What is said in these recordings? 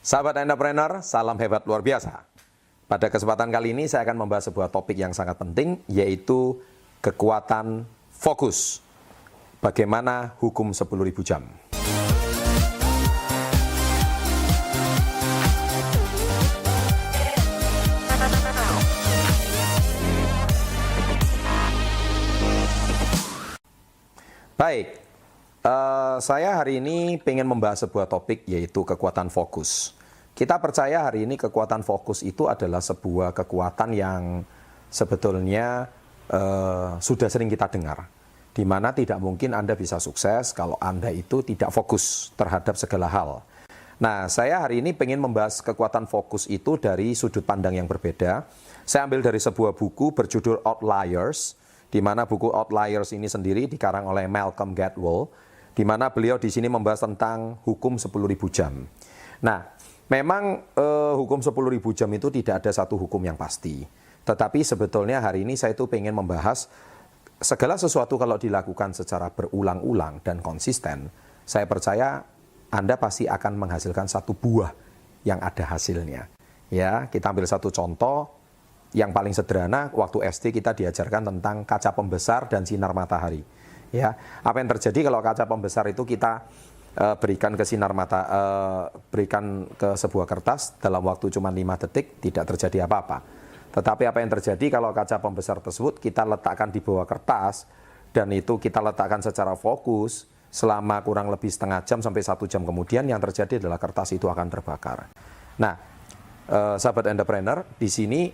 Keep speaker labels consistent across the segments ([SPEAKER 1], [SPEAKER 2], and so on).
[SPEAKER 1] Sahabat entrepreneur, salam hebat luar biasa. Pada kesempatan kali ini saya akan membahas sebuah topik yang sangat penting, yaitu kekuatan fokus. Bagaimana hukum 10.000 jam. Baik, saya hari ini ingin membahas sebuah topik, yaitu kekuatan fokus. Kita percaya hari ini kekuatan fokus itu adalah sebuah kekuatan yang sebetulnya sudah sering kita dengar. Di mana tidak mungkin Anda bisa sukses kalau Anda itu tidak fokus terhadap segala hal. Nah, saya hari ini ingin membahas kekuatan fokus itu dari sudut pandang yang berbeda. Saya ambil dari sebuah buku berjudul Outliers, di mana buku Outliers ini sendiri dikarang oleh Malcolm Gladwell, di mana beliau di sini membahas tentang hukum 10.000 jam. Nah, memang hukum 10.000 jam itu tidak ada satu hukum yang pasti. Tetapi sebetulnya hari ini saya itu ingin membahas segala sesuatu kalau dilakukan secara berulang-ulang dan konsisten, saya percaya Anda pasti akan menghasilkan satu buah yang ada hasilnya. Ya, kita ambil satu contoh. Yang paling sederhana, waktu SD kita diajarkan tentang kaca pembesar dan sinar matahari. Ya, apa yang terjadi kalau kaca pembesar itu kita berikan ke berikan ke sebuah kertas dalam waktu cuma 5 detik, tidak terjadi apa-apa. Tetapi apa yang terjadi kalau kaca pembesar tersebut kita letakkan di bawah kertas dan itu kita letakkan secara fokus selama kurang lebih setengah jam sampai 1 jam kemudian, yang terjadi adalah kertas itu akan terbakar. Nah, sahabat entrepreneur, di sini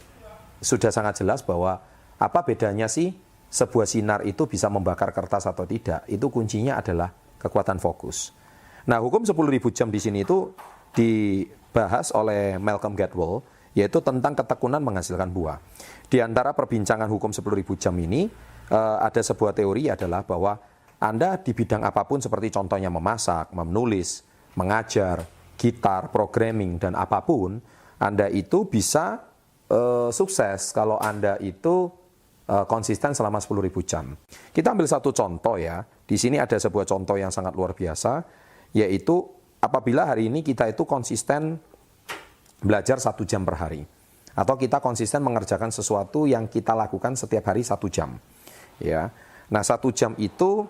[SPEAKER 1] sudah sangat jelas bahwa apa bedanya sih sebuah sinar itu bisa membakar kertas atau tidak. Itu kuncinya adalah kekuatan fokus. Nah, hukum 10.000 jam di sini itu dibahas oleh Malcolm Gladwell, yaitu tentang ketekunan menghasilkan buah. Di antara perbincangan hukum 10.000 jam ini, ada sebuah teori adalah bahwa Anda di bidang apapun seperti contohnya memasak, menulis, mengajar, gitar, programming, dan apapun, Anda itu bisa sukses kalau Anda itu konsisten selama 10.000 jam. Kita ambil satu contoh ya. Di sini ada sebuah contoh yang sangat luar biasa, yaitu apabila hari ini kita itu konsisten belajar 1 jam per hari, atau kita konsisten mengerjakan sesuatu yang kita lakukan setiap hari 1 jam. Ya. Nah, 1 jam itu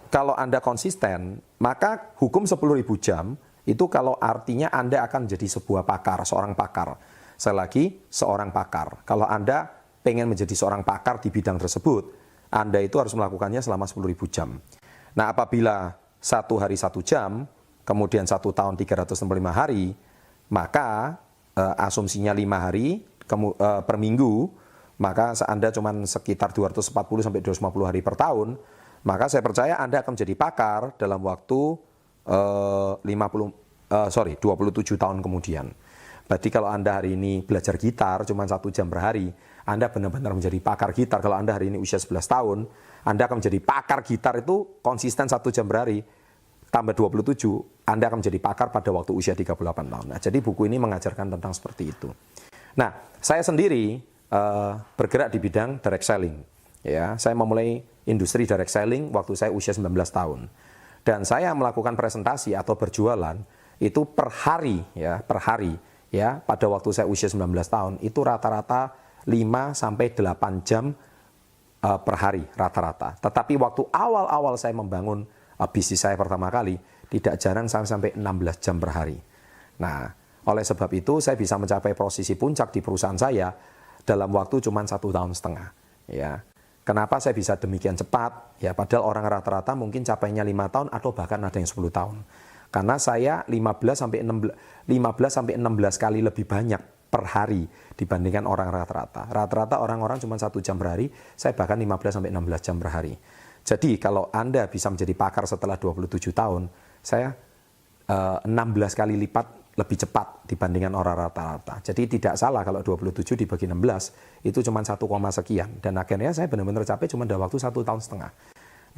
[SPEAKER 1] kalau Anda konsisten, maka hukum 10.000 jam itu kalau artinya Anda akan menjadi sebuah pakar, seorang pakar. Saya lagi, seorang pakar. Kalau Anda pengen menjadi seorang pakar di bidang tersebut, Anda itu harus melakukannya selama 10.000 jam. Nah, apabila 1 hari 1 jam, kemudian 1 tahun 365 hari, maka asumsinya 5 hari per minggu, maka Anda cuma sekitar 240-250 hari per tahun, maka saya percaya Anda akan menjadi pakar dalam waktu 27 tahun kemudian. Berarti kalau Anda hari ini belajar gitar cuma 1 jam per hari, Anda benar-benar menjadi pakar gitar. Kalau Anda hari ini usia 11 tahun, Anda akan menjadi pakar gitar itu konsisten 1 jam per hari. Tambah 27, Anda akan menjadi pakar pada waktu usia 38 tahun. Nah, jadi buku ini mengajarkan tentang seperti itu. Nah, saya sendiri bergerak di bidang direct selling. Ya, saya memulai industri direct selling waktu saya usia 19 tahun. Dan saya melakukan presentasi atau berjualan itu per hari, ya, per hari. Ya, pada waktu saya usia 19 tahun itu rata-rata 5-8 jam per hari rata-rata. Tetapi waktu awal-awal saya membangun bisnis saya pertama kali, tidak jarang sampai 16 jam per hari. Nah, oleh sebab itu saya bisa mencapai posisi puncak di perusahaan saya dalam waktu cuma 1,5 tahun. Ya. Kenapa saya bisa demikian cepat? Ya, padahal orang rata-rata mungkin capainya 5 tahun atau bahkan ada yang 10 tahun. Karena saya 15-16 kali lebih banyak per hari dibandingkan orang rata-rata. Rata-rata orang-orang cuma 1 jam per hari, saya bahkan 15-16 jam per hari. Jadi kalau Anda bisa menjadi pakar setelah 27 tahun, saya 16 kali lipat lebih cepat dibandingkan orang rata-rata. Jadi tidak salah kalau 27 dibagi 16, itu cuma 1, sekian. Dan akhirnya saya benar-benar capai cuma dalam waktu 1,5 tahun.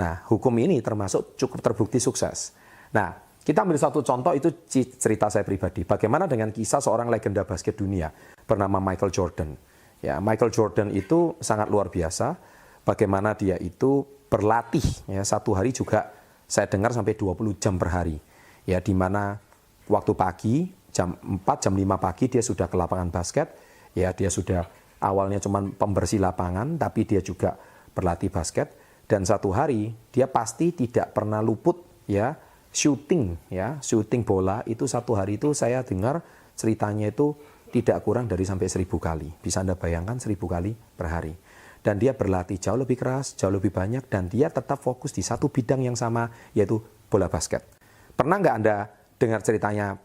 [SPEAKER 1] Nah, hukum ini termasuk cukup terbukti sukses. Nah, kita ambil satu contoh, itu cerita saya pribadi. Bagaimana dengan kisah seorang legenda basket dunia bernama Michael Jordan. Ya, Michael Jordan itu sangat luar biasa. Bagaimana dia itu berlatih, ya, 1 hari juga saya dengar sampai 20 jam per hari. Ya, di mana waktu pagi jam 4, jam 5 pagi dia sudah ke lapangan basket. Ya, dia sudah awalnya cuma pembersih lapangan, tapi dia juga berlatih basket. Dan satu hari dia pasti tidak pernah luput ya syuting bola itu. Satu hari itu saya dengar ceritanya itu tidak kurang dari sampai 1000 kali. Bisa Anda bayangkan 1000 kali per hari. Dan dia berlatih jauh lebih keras, jauh lebih banyak, dan dia tetap fokus di satu bidang yang sama, yaitu bola basket. Pernah nggak Anda dengar ceritanya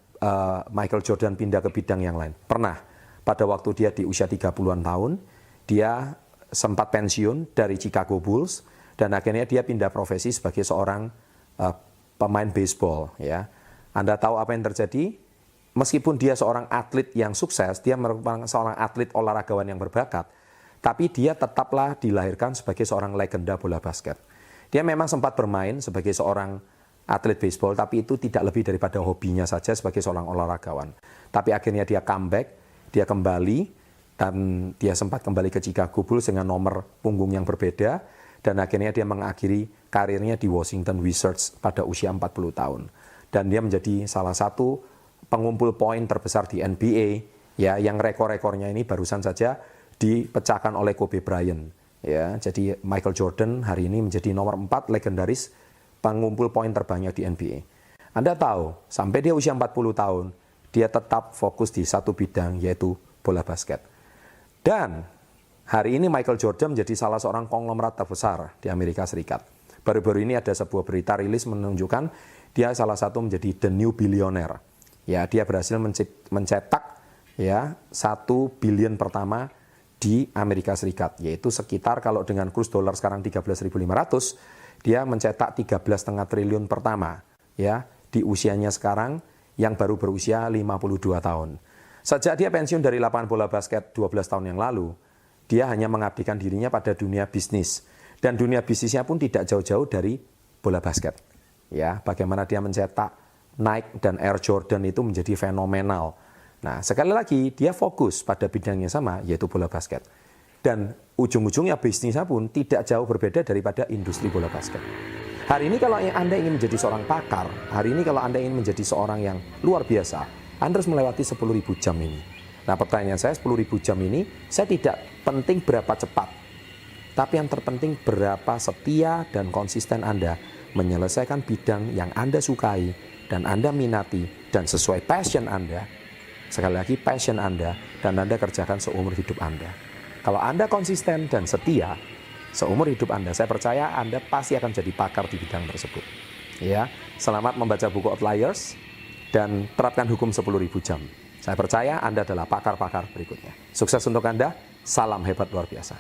[SPEAKER 1] Michael Jordan pindah ke bidang yang lain? Pernah. Pada waktu dia di usia 30-an tahun, dia sempat pensiun dari Chicago Bulls, dan akhirnya dia pindah profesi sebagai seorang pemain baseball. Ya. Anda tahu apa yang terjadi? Meskipun dia seorang atlet yang sukses, dia merupakan seorang atlet olahragawan yang berbakat, tapi dia tetaplah dilahirkan sebagai seorang legenda bola basket. Dia memang sempat bermain sebagai seorang atlet baseball, tapi itu tidak lebih daripada hobinya saja sebagai seorang olahragawan. Tapi akhirnya dia comeback, dia kembali, dan dia sempat kembali ke Chicago Bulls dengan nomor punggung yang berbeda, dan akhirnya dia mengakhiri karirnya di Washington Wizards pada usia 40 tahun. Dan dia menjadi salah satu pengumpul poin terbesar di NBA, ya, yang rekor-rekornya ini barusan saja dipecahkan oleh Kobe Bryant. Ya, jadi Michael Jordan hari ini menjadi nomor 4 legendaris pengumpul poin terbanyak di NBA. Anda tahu, sampai dia usia 40 tahun, dia tetap fokus di satu bidang, yaitu bola basket. Dan hari ini Michael Jordan menjadi salah seorang konglomerat terbesar di Amerika Serikat. Baru-baru ini ada sebuah berita rilis menunjukkan dia salah satu menjadi the new billionaire. Ya, dia berhasil mencetak ya 1 billion pertama di Amerika Serikat, yaitu sekitar kalau dengan kurs dolar sekarang 13.500, dia mencetak 13,5 triliun pertama ya di usianya sekarang yang baru berusia 52 tahun. Sejak dia pensiun dari lapangan bola basket 12 tahun yang lalu, dia hanya mengabdikan dirinya pada dunia bisnis. Dan dunia bisnisnya pun tidak jauh-jauh dari bola basket. Ya, bagaimana dia mencetak Nike dan Air Jordan itu menjadi fenomenal. Nah, sekali lagi dia fokus pada bidang yang sama, yaitu bola basket. Dan ujung-ujungnya bisnisnya pun tidak jauh berbeda daripada industri bola basket. Hari ini kalau Anda ingin menjadi seorang pakar, hari ini kalau Anda ingin menjadi seorang yang luar biasa, Anda harus melewati 10.000 jam ini. Nah, pertanyaan saya, 10.000 jam ini, saya tidak penting berapa cepat, tapi yang terpenting berapa setia dan konsisten Anda menyelesaikan bidang yang Anda sukai dan Anda minati dan sesuai passion Anda. Sekali lagi passion Anda, dan Anda kerjakan seumur hidup Anda. Kalau Anda konsisten dan setia seumur hidup Anda, saya percaya Anda pasti akan jadi pakar di bidang tersebut. Ya, selamat membaca buku Outliers dan terapkan hukum 10.000 jam. Saya percaya Anda adalah pakar-pakar berikutnya. Sukses untuk Anda, salam hebat luar biasa.